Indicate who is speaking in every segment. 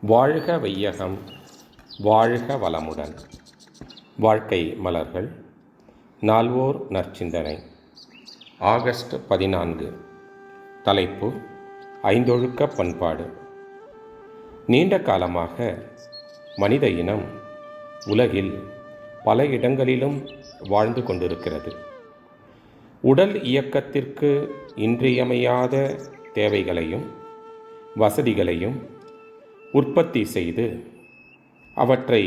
Speaker 1: வாழ்க வையகம், வாழ்க வளமுடன். வாழ்க்கை மலர்கள். நால்வோர் நற்சிந்தனை. ஆகஸ்ட் 14. தலைப்பு: ஐந்தொழுக்க பண்பாடு. நீண்ட காலமாக மனித இனம் உலகில் பல இடங்களிலும் வாழ்ந்து கொண்டிருக்கிறது. உடல் இயக்கத்திற்கு இன்றியமையாத தேவைகளையும் வசதிகளையும் உற்பத்தி செய்து அவற்றை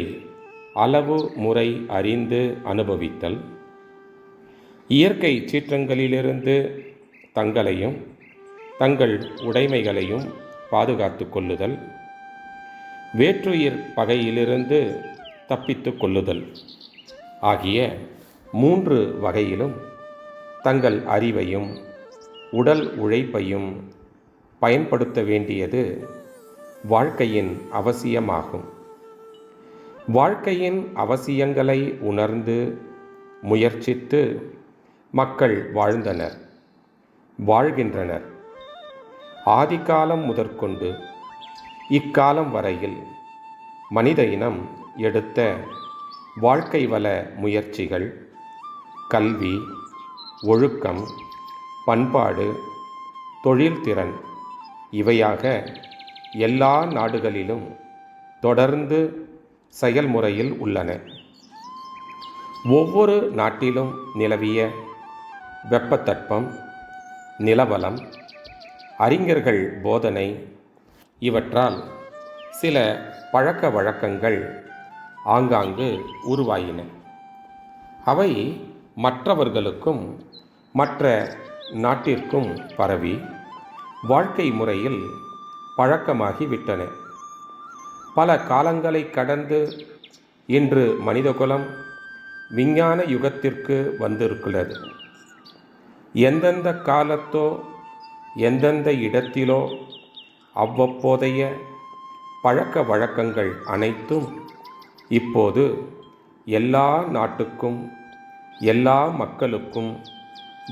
Speaker 1: அளவு முறை அறிந்து அனுபவித்தல், இயற்கை சீற்றங்களிலிருந்து தங்களையும் தங்கள் உடைமைகளையும் பாதுகாத்து கொள்ளுதல், வேற்றுயிர் பகையிலிருந்து தப்பித்து கொள்ளுதல் ஆகிய 3 வகையிலும் தங்கள் அறிவையும் உடல் உழைப்பையும் பயன்படுத்த வேண்டியது வாழ்க்கையின் அவசியமாகும். வாழ்க்கையின் அவசியங்களை உணர்ந்து முயற்சித்து மக்கள் வாழ்ந்தனர், வாழ்கின்றனர். ஆதிகாலம் முதற்கொண்டு இக்காலம் வரையில் மனித இனம் எடுத்த வாழ்க்கை வள முயற்சிகள் கல்வி, ஒழுக்கம், பண்பாடு, தொழில்திறன் இவையாக எல்லா நாடுகளிலும் தொடர்ந்து செயல்முறையில் உள்ளன. ஒவ்வொரு நாட்டிலும் நிலவிய வெப்பத்தட்பம், நிலவலம், அறிஞர்கள் போதனை இவற்றால் சில பழக்க வழக்கங்கள் ஆங்காங்கு உருவாயின. அவை மற்றவர்களுக்கும் மற்ற நாட்டிற்கும் பரவி வாழ்க்கை முறையில் பழக்கமாகிவிட்டன. பல காலங்களை கடந்து இன்று மனிதகுலம் விஞ்ஞான யுகத்திற்கு வந்திருக்கிறது. எந்தெந்த காலத்தோ எந்தெந்த இடத்திலோ அவ்வப்போதைய பழக்க வழக்கங்கள் அனைத்தும் இப்போது எல்லா நாட்டுக்கும் எல்லா மக்களுக்கும்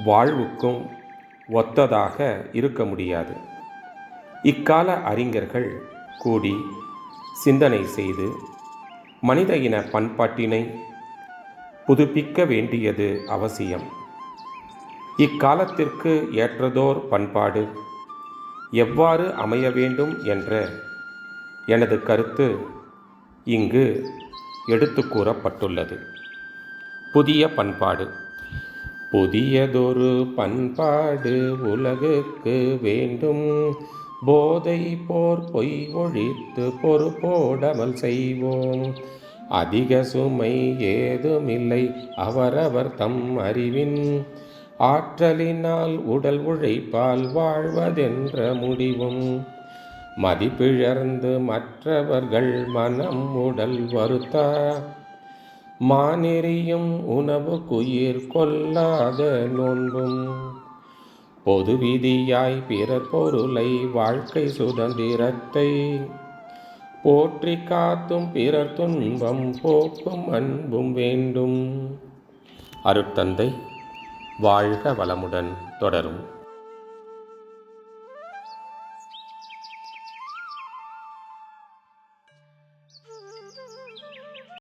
Speaker 1: வாழ்வுக்கும் ஒத்ததாக இருக்க முடியாது. இக்கால அறிஞர்கள் கூடி சிந்தனை செய்து மனித இன பண்பாட்டினை புதுப்பிக்க வேண்டியது அவசியம். இக்காலத்திற்கு ஏற்றதோர் பண்பாடு எவ்வாறு அமைய வேண்டும் என்ற எனது கருத்து இங்கு எடுத்து கூறப்பட்டுள்ளது. புதிய பண்பாடு. புதியதொரு பண்பாடு உலகுக்கு வேண்டும், போதை போர் பொய் ஒழித்து பொறுப்போடாமல் செய்வோம். அதிக சுமை ஏதுமில்லை அவரவர் தம் அறிவின், ஆற்றலினால் உடல் உழைப்பால் வாழ்வதென்ற முடிவும். மதிப்பிழந்து மற்றவர்கள் மனம் உடல் வருத்தா, மானெறியும் உணவு குயிர் கொல்லாத நோன்பும். பொது விதியாய் பிறர் பொருளை வாழ்க்கை சுதந்திரத்தை போற்றி காத்தும் பிறர் துன்பம் போக்கும் அன்பும் வேண்டும். அருட்தந்தை வாழ்க வளமுடன் தொடரும்.